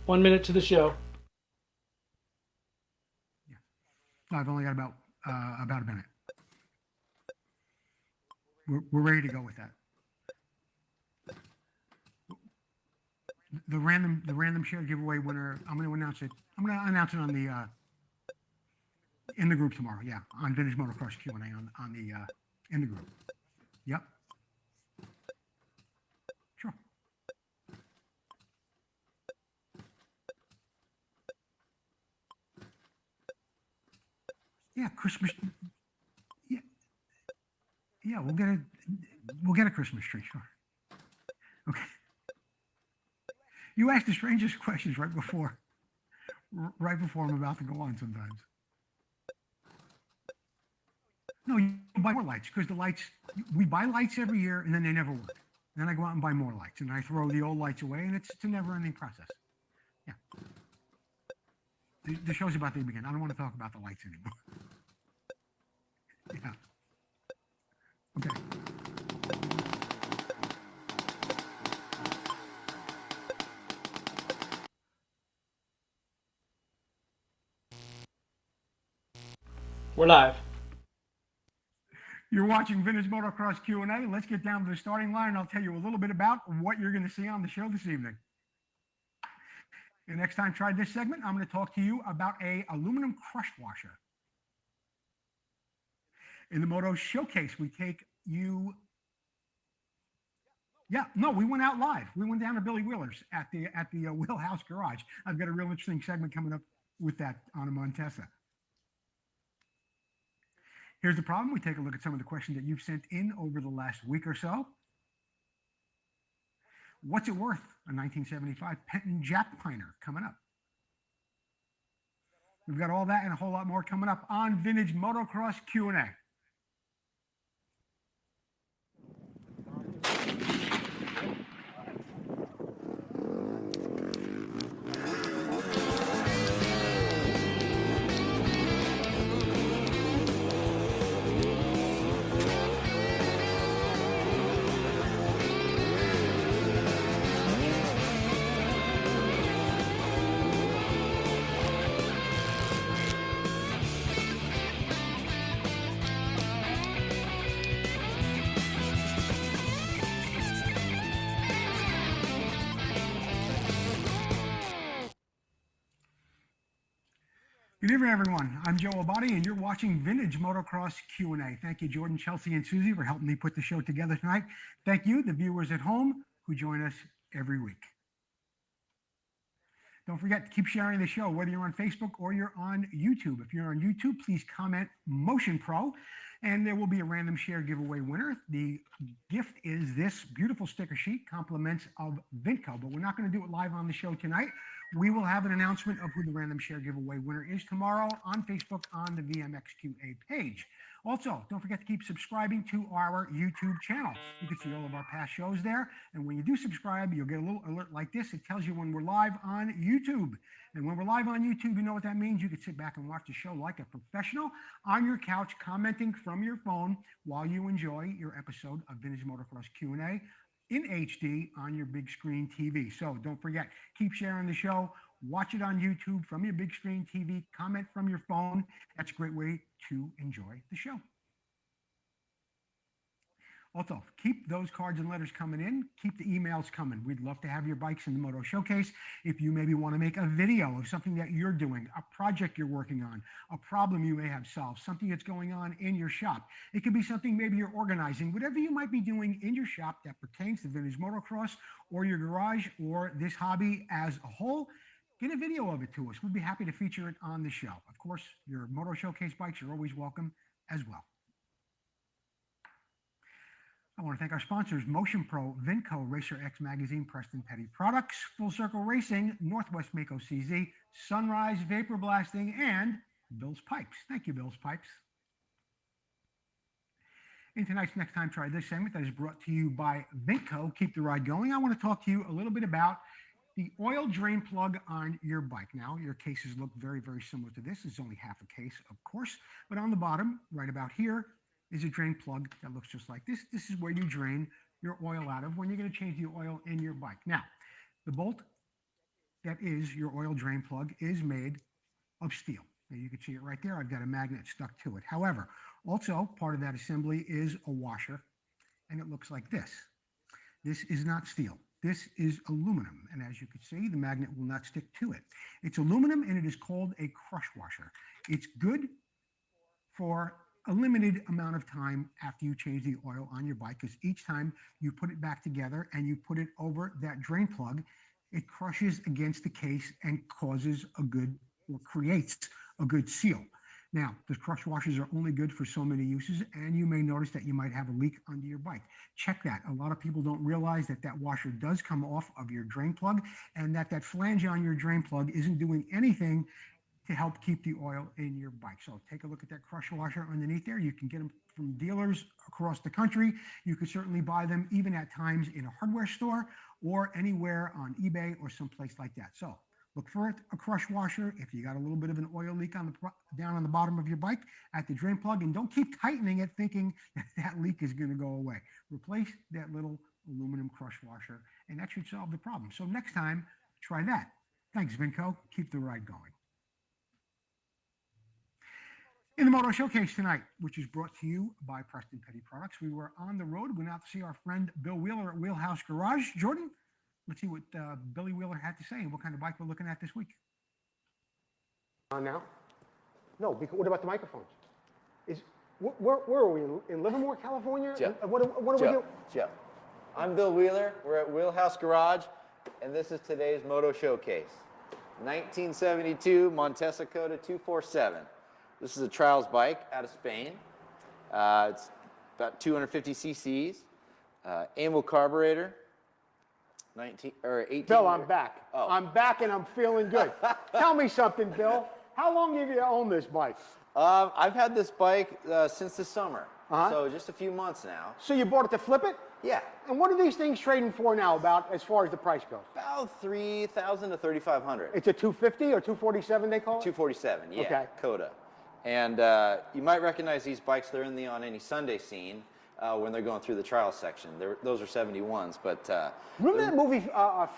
1 minute to the show. Yeah. No, I've only got about a minute. We're ready to go with that. The random share giveaway winner. I'm going to announce it. I'm going to announce it on the in the group tomorrow. Yeah, on Vintage Motocross Q&A on the in the group. Yep. Sure. Yeah, Christmas. Yeah, yeah. We'll get a Christmas tree. Sure. Okay. You ask the strangest questions right before I'm about to go on sometimes. No, you buy more lights because the lights, we buy lights every year and then they never work. Then I go out and buy more lights and I throw the old lights away and it's a never ending process. Yeah. The show's about to begin. I don't want to talk about the lights anymore. Yeah. Okay. We're live. You're watching Vintage Motocross Q&A. Let's get down to the starting line and I'll tell you a little bit about what you're going to see on the show this evening. The next time I try this segment, I'm going to talk to you about a aluminum crush washer. In the Moto Showcase, we take you. Yeah, no, we went out live. We went down to Billy Wheeler's at the Wheelhouse Garage. I've got a real interesting segment coming up with that on a Montesa. Here's the problem. We take a look at some of the questions that you've sent in over the last week or so. What's it worth? A 1975 Penton Jack Piner coming up. We've got all that and a whole lot more coming up on Vintage Motocross Q&A. Good evening, everyone. I'm Joe Abadi, and you're watching Vintage Motocross Q&A. Thank you, Jordan, Chelsea, and Susie, for helping me put the show together tonight. Thank you, the viewers at home, who join us every week. Don't forget to keep sharing the show, whether you're on Facebook or you're on YouTube. If you're on YouTube, please comment Motion Pro, and there will be a random share giveaway winner. The gift is this beautiful sticker sheet, compliments of Vinco, but we're not going to do it live on the show tonight. We will have an announcement of who the random share giveaway winner is tomorrow on Facebook on the VMXQ&A page. Also, don't forget to keep subscribing to our YouTube channel. You can see all of our past shows there. And when you do subscribe, you'll get a little alert like this. It tells you when we're live on YouTube. And when we're live on YouTube, you know what that means. You can sit back and watch the show like a professional on your couch, commenting from your phone while you enjoy your episode of Vintage Motocross Q&A in HD on your big screen TV. So don't forget, keep sharing the show. Watch it on YouTube from your big screen TV. Comment from your phone. That's a great way to enjoy the show. Also, keep those cards and letters coming in. Keep the emails coming. We'd love to have your bikes in the Moto Showcase. If you maybe want to make a video of something that you're doing, a project you're working on, a problem you may have solved, something that's going on in your shop. It could be something maybe you're organizing, whatever you might be doing in your shop that pertains to vintage motocross or your garage or this hobby as a whole. Get a video of it to us. We'd be happy to feature it on the show. Of course, your Moto Showcase bikes are always welcome as well. I want to thank our sponsors, Motion Pro, Vinco, Racer X Magazine, Preston Petty Products, Full Circle Racing, Northwest Mako CZ, Sunrise Vapor Blasting, and Bill's Pipes. Thank you, Bill's Pipes. In tonight's Next Time Try This segment that is brought to you by Vinco, Keep the Ride Going, I want to talk to you a little bit about the oil drain plug on your bike. Now, your cases look very, very similar to this. It's only half a case, of course, but on the bottom, right about here, is a drain plug that looks just like this. This is where you drain your oil out of when you're going to change the oil in your bike. Now, the bolt that is your oil drain plug is made of steel. Now you can see it right there. I've got a magnet stuck to it. However, also part of that assembly is a washer, and it looks like this. This is not steel. This is aluminum, and as you can see, the magnet will not stick to it. It's aluminum, and it is called a crush washer. It's good for a limited amount of time after you change the oil on your bike, because each time you put it back together and you put it over that drain plug, it crushes against the case and causes a good, or creates a good seal. Now, the crush washers are only good for so many uses, and you may notice that you might have a leak under your bike. Check that. A lot of people don't realize that that washer does come off of your drain plug, and that flange on your drain plug isn't doing anything to help keep the oil in your bike. So take a look at that crush washer underneath there. You can get them from dealers across the country. You can certainly buy them even at times in a hardware store or anywhere on eBay or someplace like that. So look for a crush washer if you got a little bit of an oil leak down on the bottom of your bike at the drain plug, and don't keep tightening it thinking that leak is going to go away. Replace that little aluminum crush washer, and that should solve the problem. So next time, try that. Thanks, Vinco. Keep the ride going. In the Moto Showcase tonight, which is brought to you by Preston Petty Products, we were on the road. We went out to see our friend Bill Wheeler at Wheelhouse Garage. Jordan, let's see what Billy Wheeler had to say and what kind of bike we're looking at this week. On now? No, because what about the microphones? Where are we? In Livermore, California? Joe. What do we do? Joe. I'm Bill Wheeler. We're at Wheelhouse Garage, and this is today's Moto Showcase. 1972 Montesa Coda 247. This is a trials bike out of Spain. It's about 250 cc's. AMO carburetor. 18. Bill, I'm back. Oh. I'm back and I'm feeling good. Tell me something, Bill. How long have you owned this bike? I've had this bike since the summer, Uh-huh. so just a few months now. So you bought it to flip it? Yeah, And what are these things trading for now about as far as the price goes? about 3,000 to 3,500. It's a 250 or 247 they call it? 247, yeah, Okay. Coda. And you might recognize these bikes. They're in the On Any Sunday scene when they're going through the trial section. Those are 71s, but... Remember that movie,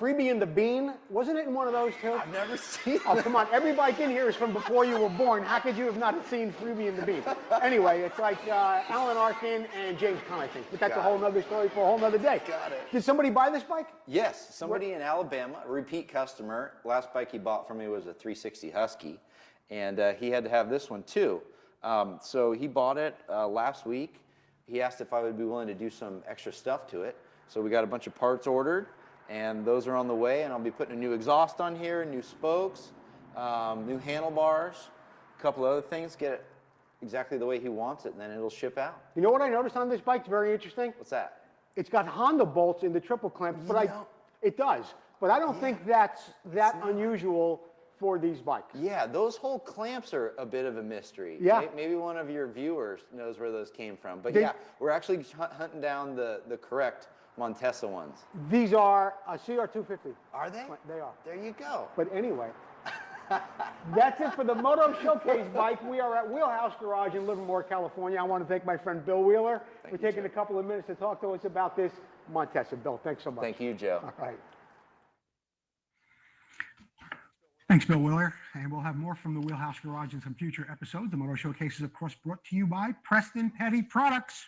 Freebie and the Bean? Wasn't it in one of those too? I've never seen Oh, that. come on. Every bike in here is from before you were born. How could you have not seen Freebie and the Bean? Anyway, it's like Alan Arkin and James Conn, I think. But that's a whole other story for a whole other day. Got it. Did somebody buy this bike? Yes, somebody in Alabama, a repeat customer. Last bike he bought from me was a 360 Husky, and he had to have this one too. So he bought it last week. He asked if I would be willing to do some extra stuff to it. So we got a bunch of parts ordered, and those are on the way, and I'll be putting a new exhaust on here, new spokes, new handlebars, a couple other things, get it exactly the way he wants it, and then it'll ship out. You know what I noticed on this bike? It's very interesting. What's that? It's got Honda bolts in the triple clamps, but it does. But I don't think that's that unusual for these bikes. Yeah, those whole clamps are a bit of a mystery. Yeah. Maybe one of your viewers knows where those came from. But They- yeah, we're actually hunting down the correct Montesa ones. These are a CR250. Are they? They are. There you go. But anyway, that's it for the Moto Showcase bike. We are at Wheelhouse Garage in Livermore, California. I want to thank my friend Bill Wheeler for you, taking Joe. a couple of minutes to talk to us about this Montesa. Bill, thanks so much. Thank you, Joe. All right. Thanks, Bill Wheeler. And we'll have more from the Wheelhouse Garage in some future episodes. The Moto Showcase is, of course, brought to you by Preston Petty Products.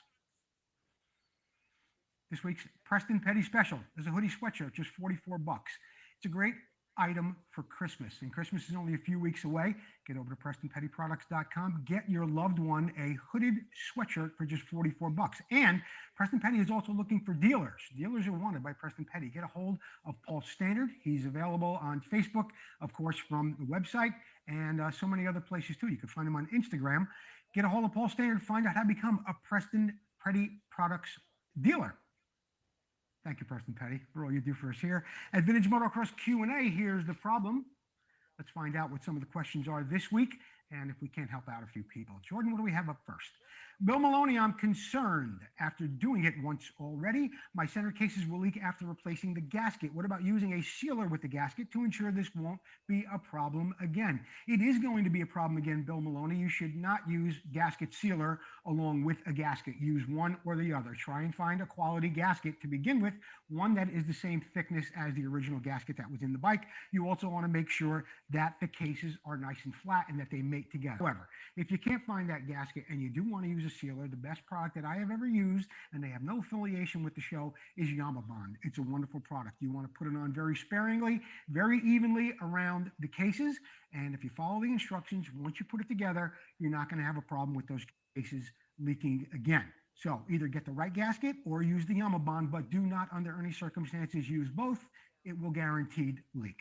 This week's Preston Petty special is a hoodie sweatshirt, just 44 bucks. It's a great item for Christmas, and Christmas is only a few weeks away. Get over to PrestonPettyProducts.com. Get your loved one a hooded sweatshirt for just 44 bucks. And Preston Petty is also looking for dealers. Dealers are wanted by Preston Petty. Get a hold of Paul Standard. He's available on Facebook, of course, from the website, and so many other places too. You can find him on Instagram. Get a hold of Paul Standard. Find out how to become a Preston Petty Products dealer. Thank you, Preston Petty, for all you do for us here. At Vintage Motocross Q&A, here's the problem. Let's find out what some of the questions are this week, and if we can't help out a few people. Jordan, what do we have up first? Bill Maloney, I'm concerned. After doing it once already, my center cases will leak after replacing the gasket. What about using a sealer with the gasket to ensure this won't be a problem again? It is going to be a problem again, Bill Maloney. You should not use gasket sealer along with a gasket. Use one or the other. Try and find a quality gasket to begin with, one that is the same thickness as the original gasket that was in the bike. You also want to make sure that the cases are nice and flat and that they mate together. However, if you can't find that gasket and you do want to use a sealer, the best product that I have ever used, and they have no affiliation with the show, is Yamabond. It's a wonderful product. You want to put it on very sparingly, very evenly around the cases, and if you follow the instructions, once you put it together, you're not going to have a problem with those cases leaking again. So either get the right gasket or use the Yamabond, but do not under any circumstances use both. It will guaranteed leak.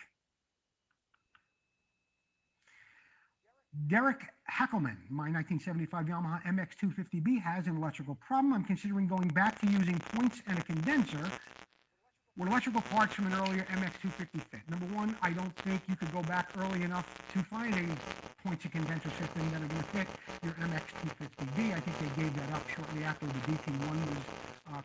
Derek Hackelman, my 1975 Yamaha MX250B has an electrical problem. I'm considering going back to using points and a condenser with electrical parts from an earlier MX250 fit. Number one, I don't think you could go back early enough to find a points and condenser system that are going to fit your MX250B. I think they gave that up shortly after the DT1 was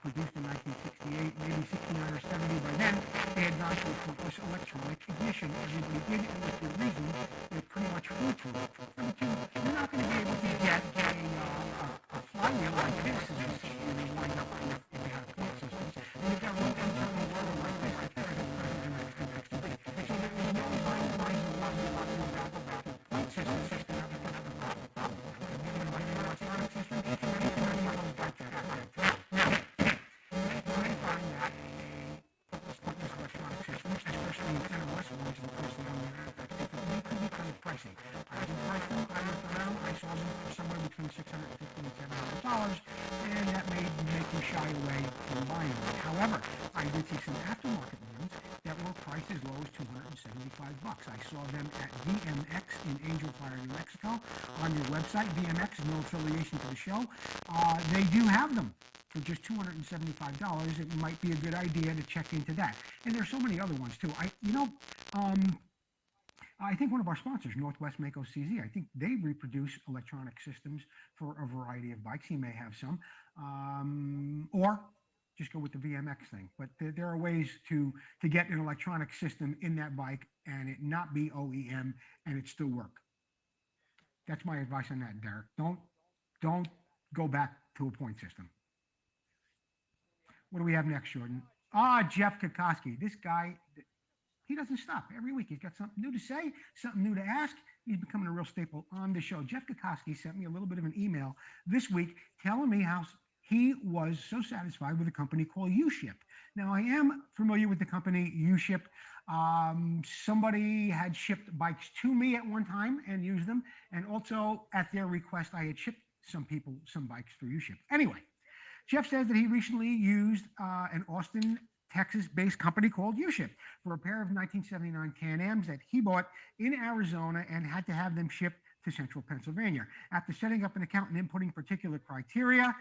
produced in 1968, maybe 69 or 70. By then, they had gone to a pointless electronic ignition. Everybody did, and with good reason. They pretty much flew to it. Number two, you're not going to be able to get a flywheel like this when you wind up if you have point systems. And you've got a little internal rotor like this. I can't MX2B. And so there is no reason why you want to talk about point systems. Electronic system, and that may make you shy away from buying one. However, I did see some aftermarket ones that were priced as low as $275. I saw them at VMX in Angel Fire, New Mexico. On your website, VMX, no affiliation to the show. They do have them for just $275. It might be a good idea to check into that. And there's so many other ones too. I think one of our sponsors, Northwest Mako CZ, I think they reproduce electronic systems for a variety of bikes. He may have some, or just go with the VMX thing. But there are ways to get an electronic system in that bike and it not be OEM and it still work. That's my advice on that, Derek. Don't go back to a point system. What do we have next, Jordan? Jeff Kokoski. This guy, he doesn't stop. Every week he's got something new to say, something new to ask. He's becoming a real staple on the show. Jeff Kokoski sent me a little bit of an email this week telling me how he was so satisfied with a company called U-Ship. Now, I am familiar with the company U-Ship. Somebody had shipped bikes to me at one time and used them. And also at their request, I had shipped some people some bikes through U-Ship. Anyway, Jeff says that he recently used an Austin, Texas-based company called U-Ship for a pair of 1979 Can-Ams that he bought in Arizona and had to have them shipped to Central Pennsylvania. After setting up an account and inputting particular criteria,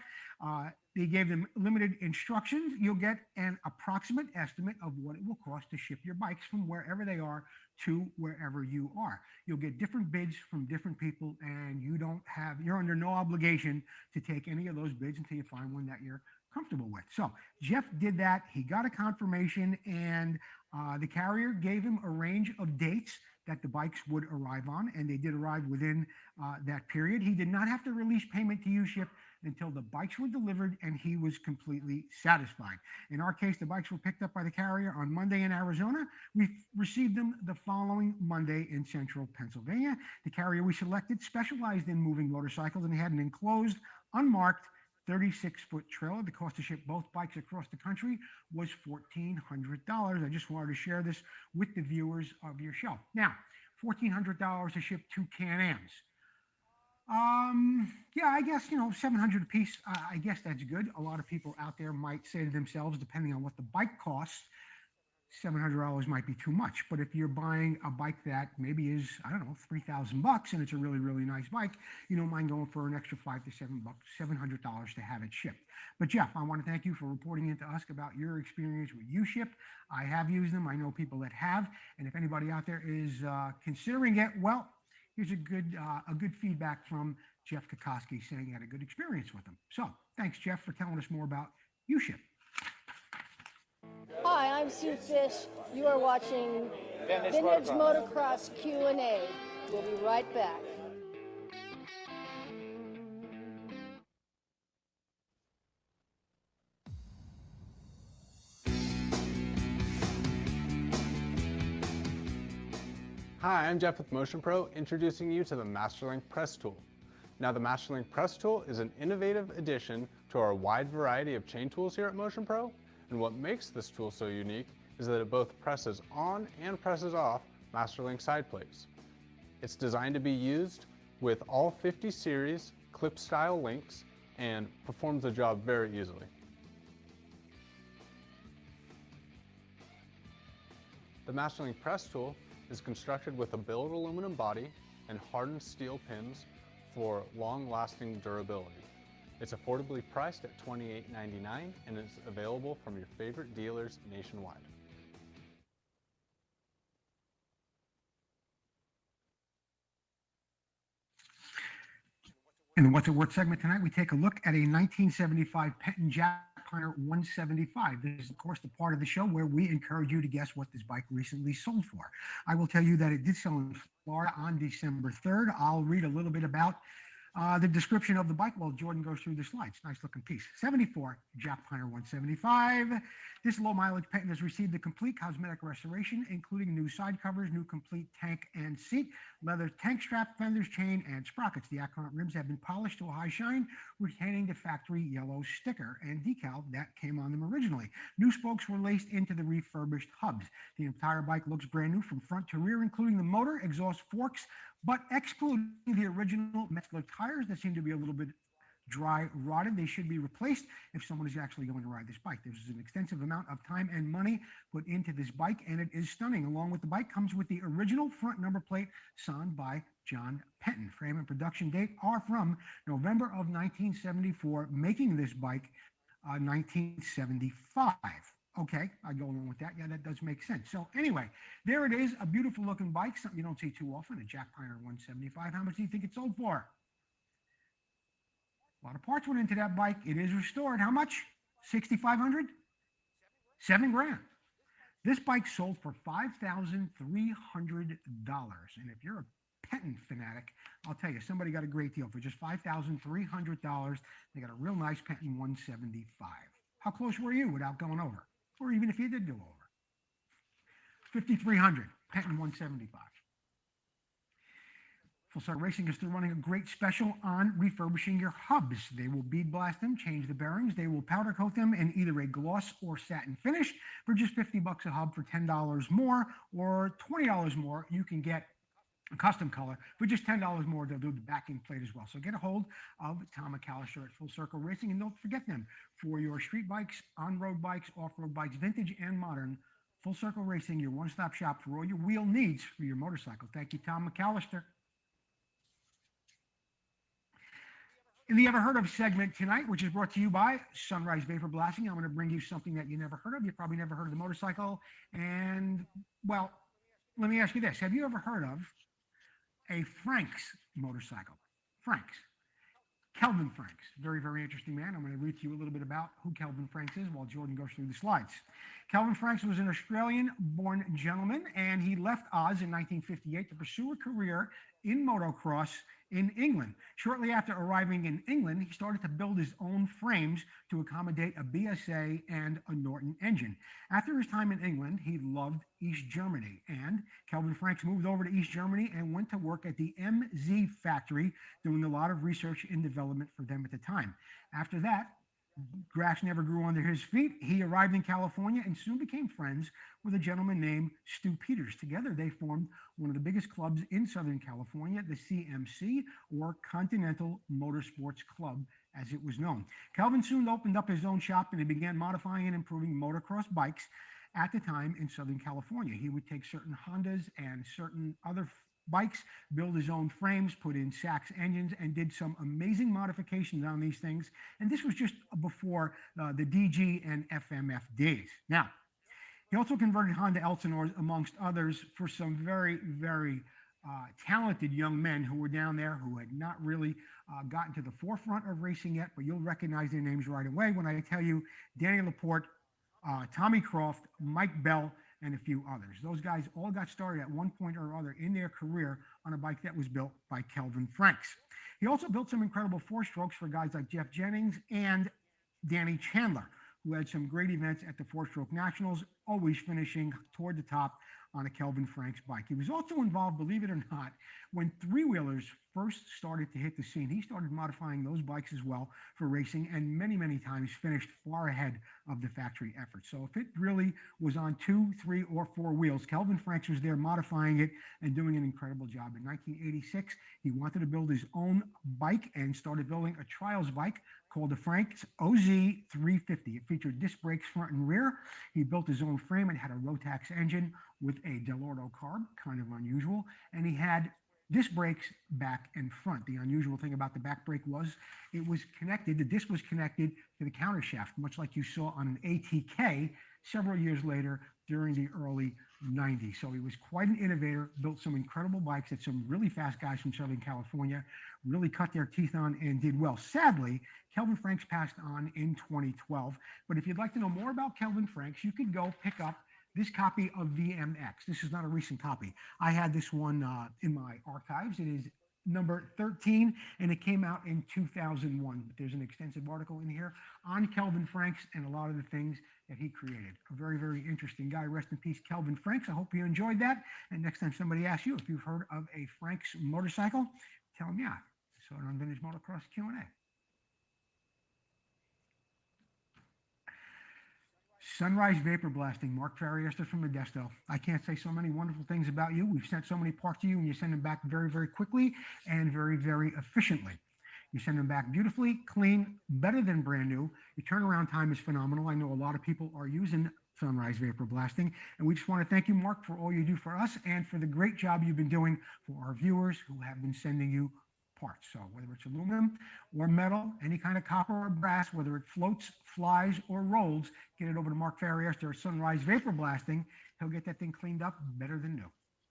they gave them limited instructions. You'll get an approximate estimate of what it will cost to ship your bikes from wherever they are to wherever you are. You'll get different bids from different people, and you're under no obligation to take any of those bids until you find one that you're comfortable with. So Jeff did that. He got a confirmation, and the carrier gave him a range of dates that the bikes would arrive on, and they did arrive within that period. He did not have to release payment to U-Ship until the bikes were delivered, and he was completely satisfied. In our case, the bikes were picked up by the carrier on Monday in Arizona. We received them the following Monday in Central Pennsylvania. The carrier we selected specialized in moving motorcycles, and they had an enclosed, unmarked 36-foot trailer. The cost to ship both bikes across the country was $1,400. I just wanted to share this with the viewers of your show. Now, $1,400 to ship 2 Can-Ams. Yeah, I guess, $700 a piece. I guess that's good. A lot of people out there might say to themselves, depending on what the bike costs, $700 might be too much. But if you're buying a bike that maybe is, $3,000 and it's a really, really nice bike, you don't mind going for an extra $500 to $700 to have it shipped. But Jeff, I want to thank you for reporting in to us about your experience with U-Ship. I have used them. I know people that have. And if anybody out there is considering it, well, here's a good feedback from Jeff Kokoski saying he had a good experience with them. So thanks, Jeff, for telling us more about U-Ship. Hi, I'm Sue Fish. You are watching Vintage Motocross Q&A. We'll be right back. Hi, I'm Jeff with Motion Pro, introducing you to the MasterLink Press Tool. Now, the MasterLink Press Tool is an innovative addition to our wide variety of chain tools here at Motion Pro, and what makes this tool so unique is that it both presses on and presses off MasterLink side plates. It's designed to be used with all 50 series clip-style links and performs the job very easily. The MasterLink Press Tool is constructed with a billet aluminum body and hardened steel pins for long-lasting durability. It's affordably priced at $28.99 and is available from your favorite dealers nationwide. In the What's It Worth segment tonight, we take a look at a 1975 Penton Jack Piner 175. This is, of course, the part of the show where we encourage you to guess what this bike recently sold for. I will tell you that it did sell in Florida on December 3rd. I'll read a little bit about the description of the bike while Jordan goes through the slides. Nice looking piece. 74 Jack Piner 175. This low mileage Penton has received the complete cosmetic restoration, including new side covers, new complete tank and seat, leather tank strap, fenders, chain, and sprockets. The Aquanaut rims have been polished to a high shine, retaining the factory yellow sticker and decal that came on them originally. New spokes were laced into the refurbished hubs. The entire bike looks brand new from front to rear, including the motor, exhaust forks, but excluding the original Metzler tires that seem to be a little bit dry rotted. They should be replaced if someone is actually going to ride this bike. There's an extensive amount of time and money put into this bike, and it is stunning. Along with the bike comes with the original front number plate signed by John Penton. Frame and production date are from November of 1974, making this bike 1975. Okay, I go along with that. Yeah, that does make sense. So anyway, there it is, a beautiful looking bike, something you don't see too often, a Jack Piner 175. How much do you think it sold for? A lot of parts went into that bike. It is restored. How much? 6,500? $7,000. This bike sold for $5,300. And if you're a Penton fanatic, I'll tell you, somebody got a great deal for just $5,300. They got a real nice Penton 175. How close were you without going over? Or even if you did go over? 5,300, Penton 175. Full Circle Racing is still running a great special on refurbishing your hubs. They will bead blast them, change the bearings. They will powder coat them in either a gloss or satin finish. For just $50 a hub, for $10 more or $20 more, you can get a custom color. For just $10 more, they'll do the backing plate as well. So get a hold of Tom McAllister at Full Circle Racing, and don't forget them for your street bikes, on-road bikes, off-road bikes, vintage and modern. Full Circle Racing, your one-stop shop for all your wheel needs for your motorcycle. Thank you, Tom McAllister. In the Ever Heard Of segment tonight, which is brought to you by Sunrise Vapor Blasting, I'm going to bring you something that you never heard of. You probably never heard of the motorcycle. And, well, let me ask you this. Have you ever heard of a Franks motorcycle? Franks. Kelvin Franks. Very, very interesting man. I'm going to read to you a little bit about who Kelvin Franks is while Jordan goes through the slides. Kelvin Franks was an Australian-born gentleman, and he left Oz in 1958 to pursue a career in motocross in England. Shortly after arriving in England, he started to build his own frames to accommodate a BSA and a Norton engine. After his time in England, he loved East Germany, and Kelvin Franks moved over to East Germany and went to work at the MZ factory, doing a lot of research and development for them at the time. After that, grass never grew under his feet. He arrived in California and soon became friends with a gentleman named Stu Peters. Together, they formed one of the biggest clubs in Southern California, the CMC, or Continental Motorsports Club, as it was known. Kelvin soon opened up his own shop and he began modifying and improving motocross bikes at the time in Southern California. He would take certain Hondas and certain other bikes, build his own frames, put in Sachs engines, and did some amazing modifications on these things. And this was just before the DG and FMF days. Now, he also converted Honda Elsinores, amongst others, for some very, very talented young men who were down there who had not really gotten to the forefront of racing yet, but you'll recognize their names right away when I tell you Danny Laporte, Tommy Croft, Mike Bell, and a few others. Those guys all got started at one point or other in their career on a bike that was built by Kelvin Franks. He also built some incredible four-strokes for guys like Jeff Jennings and Danny Chandler, who had some great events at the four-stroke nationals, always finishing toward the top on a Kelvin Franks bike. He was also involved, believe it or not, when three-wheelers first started to hit the scene. He started modifying those bikes as well for racing, and many, many times finished far ahead of the factory effort. So if it really was on 2, 3, or 4 wheels, Kelvin Franks was there modifying it and doing an incredible job. In 1986, he wanted to build his own bike and started building a trials bike called the Franks OZ 350. It featured disc brakes front and rear. He built his own frame and had a Rotax engine with a Delorto carb, kind of unusual. And he had disc brakes back and front. The unusual thing about the back brake was it was connected, the disc was connected to the counter shaft, much like you saw on an ATK several years later during the early 90s. So he was quite an innovator, built some incredible bikes that some really fast guys from Southern California really cut their teeth on and did well. Sadly, Kelvin Franks passed on in 2012. But if you'd like to know more about Kelvin Franks, you could go pick up this copy of VMX. This is not a recent copy. I had this one in my archives. It is number 13, and it came out in 2001. But there's an extensive article in here on Kelvin Franks and a lot of the things that he created. A very, very interesting guy. Rest in peace, Kelvin Franks. I hope you enjoyed that. And next time somebody asks you if you've heard of a Franks motorcycle, tell them, yeah, I saw it on Vintage Motocross Q&A. Sunrise Vapor Blasting, Mark Farriester from Modesto. I can't say so many wonderful things about you. We've sent so many parts to you, and you send them back very, very quickly and very, very efficiently. You send them back beautifully, clean, better than brand new. Your turnaround time is phenomenal. I know a lot of people are using Sunrise Vapor Blasting, and we just want to thank you, Mark, for all you do for us and for the great job you've been doing for our viewers who have been sending you parts. So whether it's aluminum or metal, any kind of copper or brass, whether it floats, flies, or rolls, get it over to Mark Farriester at Sunrise Vapor Blasting. He'll get that thing cleaned up better than new.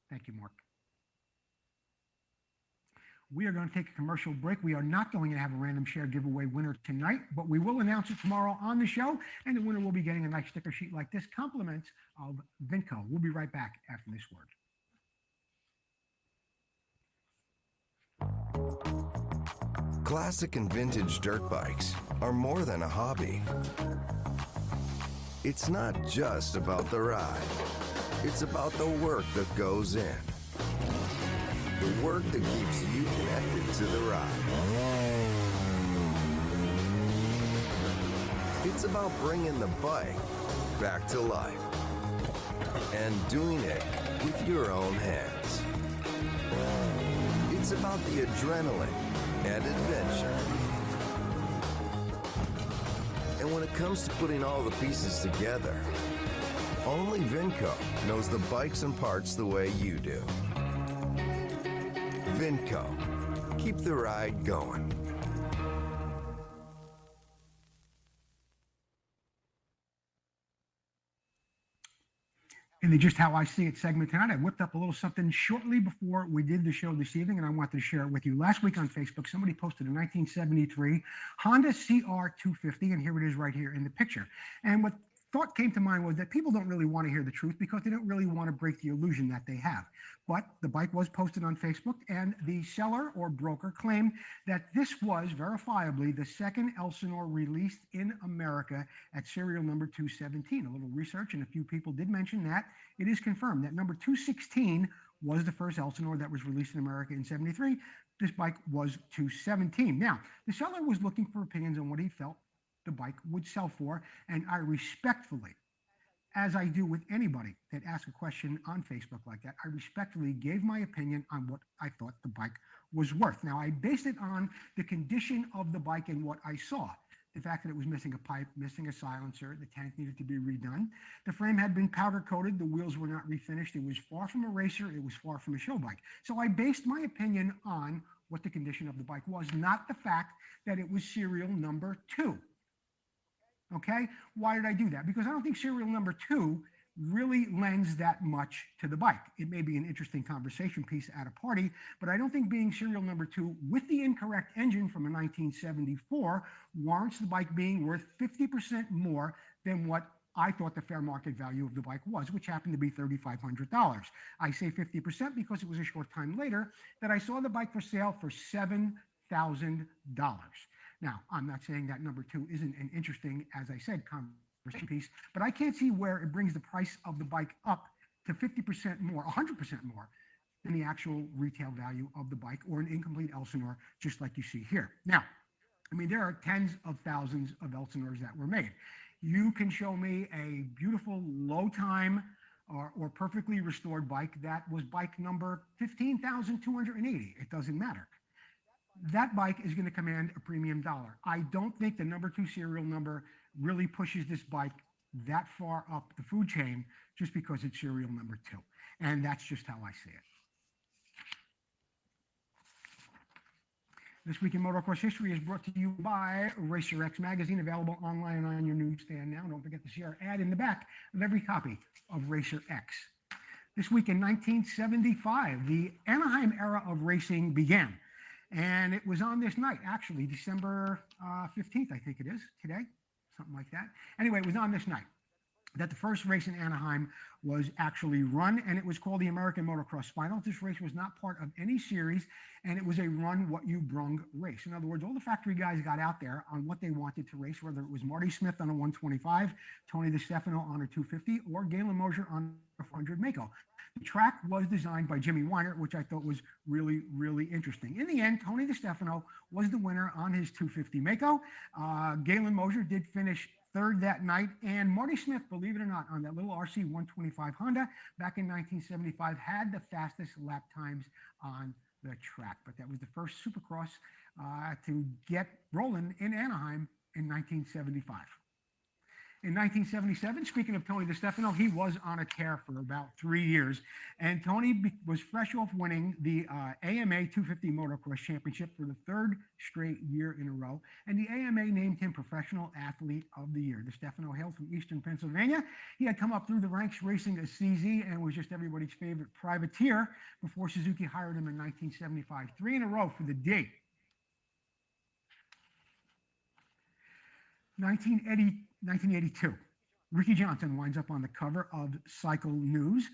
Thank you, Mark. We are going to take a commercial break. We are not going to have a random share giveaway winner tonight, but we will announce it tomorrow on the show, and the winner will be getting a nice sticker sheet like this, compliments of Vinco. We'll be right back after this word. Classic and vintage dirt bikes are more than a hobby. It's not just about the ride. It's about the work that goes in. The work that keeps you connected to the ride. It's about bringing the bike back to life and doing it with your own hands. It's about the adrenaline and adventure. And when it comes to putting all the pieces together, only Vinco knows the bikes and parts the way you do. Vinco, keep the ride going. In the Just How I See It segment tonight, I whipped up a little something shortly before we did the show this evening, and I wanted to share it with you. Last week on Facebook, somebody posted a 1973 Honda CR250, and here it is right here in the picture. And what thought came to mind was that people don't really want to hear the truth because they don't really want to break the illusion that they have. But the bike was posted on Facebook, and the seller or broker claimed that this was verifiably the second Elsinore released in America at serial number 217. A little research, and a few people did mention that. It is confirmed that number 216 was the first Elsinore that was released in America in 73. This bike was 217. Now, the seller was looking for opinions on what he felt the bike would sell for, and I respectfully, as I do with anybody that asks a question on Facebook like that, I respectfully gave my opinion on what I thought the bike was worth. Now, I based it on the condition of the bike and what I saw. The fact that it was missing a pipe, missing a silencer, the tank needed to be redone. The frame had been powder coated, the wheels were not refinished. It was far from a racer, it was far from a show bike. So I based my opinion on what the condition of the bike was, not the fact that it was serial number 2. Okay, why did I do that? Because I don't think serial number 2 really lends that much to the bike. It may be an interesting conversation piece at a party, but I don't think being serial number 2 with the incorrect engine from a 1974 warrants the bike being worth 50% more than what I thought the fair market value of the bike was, which happened to be $3,500. I say 50% because it was a short time later that I saw the bike for sale for $7,000. Now, I'm not saying that number 2 isn't an interesting, as I said, conversation piece, but I can't see where it brings the price of the bike up to 50% more, 100% more than the actual retail value of the bike or an incomplete Elsinore, just like you see here. Now, I mean, there are tens of thousands of Elsinores that were made. You can show me a beautiful low time or perfectly restored bike that was bike number 15,280. It doesn't matter. That bike is going to command a premium dollar. I don't think the number 2 serial number really pushes this bike that far up the food chain just because it's serial number 2. And that's just how I see it. This Week in Motocross History is brought to you by Racer X Magazine, available online and on your newsstand now. Don't forget to see our ad in the back of every copy of Racer X. This week in 1975, the Anaheim era of racing began. And it was on this night, actually, December 15th, I think it is, today, something like that. Anyway, it was on this night that the first race in Anaheim was actually run, and it was called the American Motocross Finals. This race was not part of any series, and it was a run what you brung race. In other words, all the factory guys got out there on what they wanted to race, whether it was Marty Smith on a 125, Tony DeStefano on a 250, or Galen Mosier on a 400 Mako. The track was designed by Jimmy Weiner, which I thought was really, really interesting. In the end, Tony DeStefano was the winner on his 250 Mako. Galen Mosier did finish third that night, and Marty Smith, believe it or not, on that little RC 125 Honda back in 1975 had the fastest lap times on the track. But that was the first Supercross to get rolling in Anaheim in 1975. In 1977, speaking of Tony DeStefano, he was on a tear for about 3 years. And Tony was fresh off winning the AMA 250 Motocross Championship for the 3rd straight year in a row. And the AMA named him Professional Athlete of the Year. DeStefano hailed from Eastern Pennsylvania. He had come up through the ranks racing a CZ and was just everybody's favorite privateer before Suzuki hired him in 1975. 3 in a row for the D. 1982, Ricky Johnson winds up on the cover of Cycle News.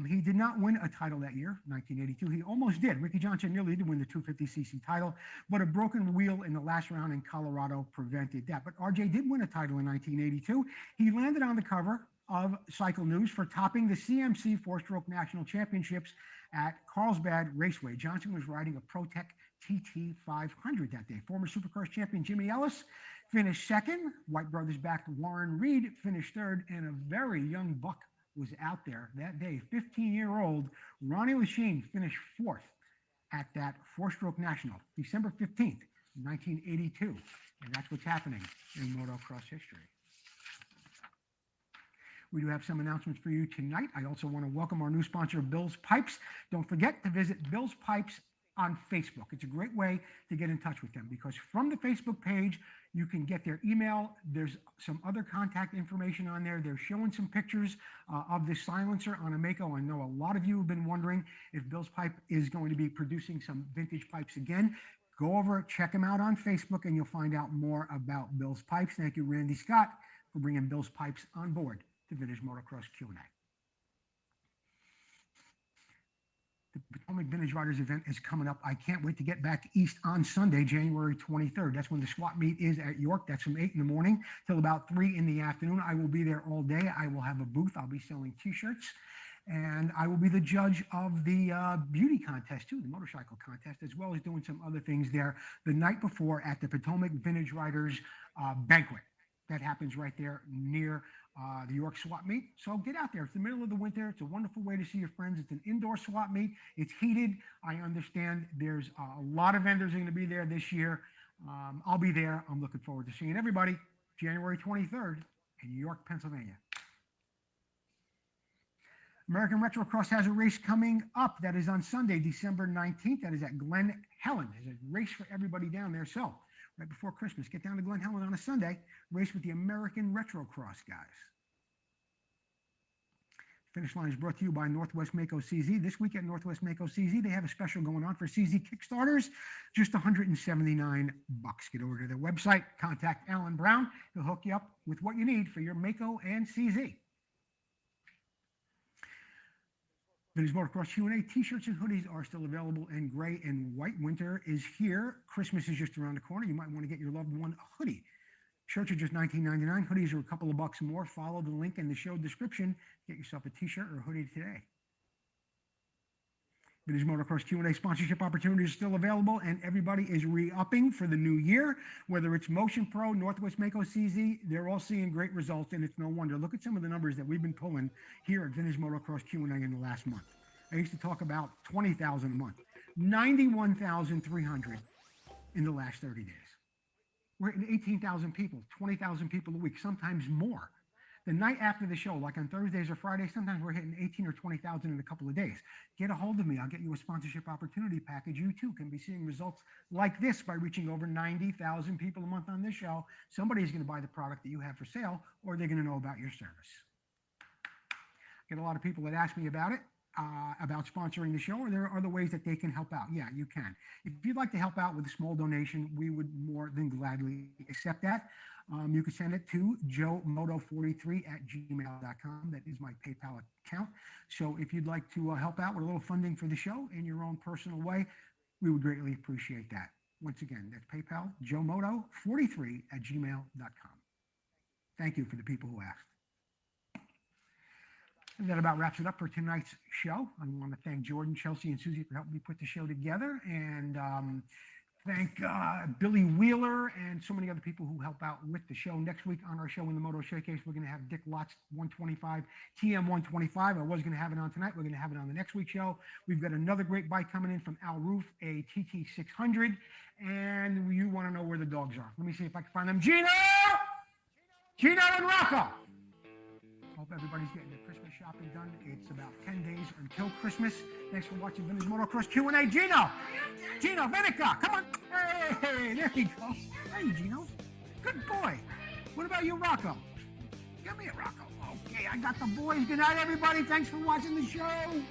He did not win a title that year, 1982. He almost did. Ricky Johnson nearly did win the 250cc title, but a broken wheel in the last round in Colorado prevented that. But RJ did win a title in 1982. He landed on the cover of Cycle News for topping the CMC 4-stroke national championships at Carlsbad Raceway. Johnson was riding a ProTech TT 500 that day. Former Supercross champion Jimmy Ellis finished second. White Brothers backed Warren Reed finished third, and a very young buck was out there that day. 15-year-old Ronnie Lachine finished fourth at that 4-stroke national, December 15th, 1982. And that's what's happening in motocross history. We do have some announcements for you tonight. I also want to welcome our new sponsor, Bill's Pipes. Don't forget to visit Bill's Pipes on Facebook. It's a great way to get in touch with them because from the Facebook page, you can get their email. There's some other contact information on there. They're showing some pictures of this silencer on a Mako. I know a lot of you have been wondering if Bill's Pipe is going to be producing some vintage pipes again. Go over, check them out on Facebook, and you'll find out more about Bill's Pipes. Thank you, Randy Scott, for bringing Bill's Pipes on board to Vintage Motocross Q&A. The Potomac Vintage Riders event is coming up. I can't wait to get back east on Sunday, January 23rd. That's when the swap meet is at York. That's from 8 in the morning till about 3 in the afternoon. I will be there all day. I will have a booth. I'll be selling T-shirts. And I will be the judge of the beauty contest, too, the motorcycle contest, as well as doing some other things there the night before at the Potomac Vintage Riders banquet. That happens right there near the York swap meet. So get out there. It's the middle of the winter. It's a wonderful way to see your friends. It's an indoor swap meet. It's heated. I understand there's a lot of vendors are going to be there this year. I'll be there. I'm looking forward to seeing everybody January 23rd in York, Pennsylvania. American Retrocross has a race coming up that is on Sunday, December 19th. That is at Glen, Helen. There's a race for everybody down there. So right before Christmas, get down to Glen Helen on a Sunday, race with the American Retrocross guys. Finish Line is brought to you by Northwest Mako CZ. This week at Northwest Mako CZ, they have a special going on for CZ Kickstarters, just $179. Get over to their website, contact Alan Brown. He'll hook you up with what you need for your Mako and CZ. Vintage Motocross Q&A t-shirts and hoodies are still available in gray and white. Winter is here. Christmas is just around the corner. You might want to get your loved one a hoodie. Shirts are just $19.99. Hoodies are a couple of bucks more. Follow the link in the show description. Get yourself a t-shirt or a hoodie today. Vintage Motocross Q&A sponsorship opportunities are still available, and everybody is re-upping for the new year. Whether it's Motion Pro, Northwest Mako CZ, they're all seeing great results, and it's no wonder. Look at some of the numbers that we've been pulling here at Vintage Motocross Q&A in the last month. I used to talk about 20,000 a month, 91,300 in the last 30 days. We're hitting 18,000 people, 20,000 people a week, sometimes more. The night after the show, like on Thursdays or Fridays, sometimes we're hitting 18 or 20,000 in a couple of days. Get a hold of me. I'll get you a sponsorship opportunity package. You too can be seeing results like this by reaching over 90,000 people a month on this show. Somebody's going to buy the product that you have for sale, or they're going to know about your service. Get a lot of people that ask me about it. About sponsoring the show, or there are other ways that they can help out. Yeah, you can. If you'd like to help out with a small donation, we would more than gladly accept that. You can send it to joemoto43@gmail.com. That is my PayPal account. So if you'd like to help out with a little funding for the show in your own personal way, we would greatly appreciate that. Once again, that's PayPal, joemoto43@gmail.com. Thank you for the people who asked. And that about wraps it up for tonight's show. I want to thank Jordan, Chelsea, and Susie for helping me put the show together, and thank Billy Wheeler and so many other people who help out with the show. Next week on our show in the Moto Showcase, we're going to have Dick Lott's 125, TM 125. I was going to have it on tonight. We're going to have it on the next week's show. We've got another great bike coming in from Al Roof, a TT 600, and you want to know where the dogs are. Let me see if I can find them. Gino and Rocco! Hope everybody's getting their Christmas shopping done. It's about 10 days until Christmas. Thanks for watching Vintage Motocross Q&A. Gino, Venica, come on. Hey, there he goes. Hey, Gino. Good boy. What about you, Rocco? Give me a Rocco. Okay, I got the boys. Good night, everybody. Thanks for watching the show.